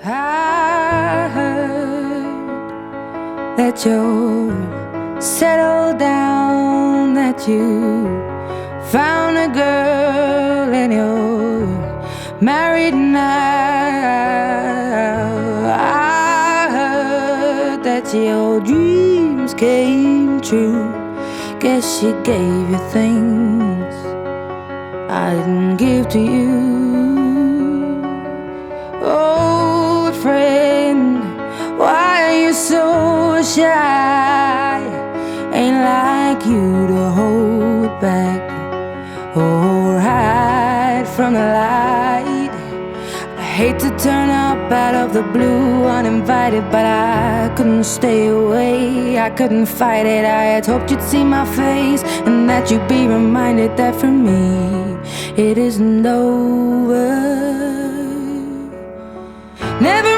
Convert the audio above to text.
I heard that you're settled down, that you found a girl and you're married now. I heard that your dreams came true. Guess she gave you things I didn't give to you. Old friend, why are you so shy? Ain't like you to hold back or hide from the light. I hate to turn up out of the blue uninvited, but I couldn't stay away, I couldn't fight it. I had hoped you'd see my face and that you'd be reminded that for me it isn't over. Never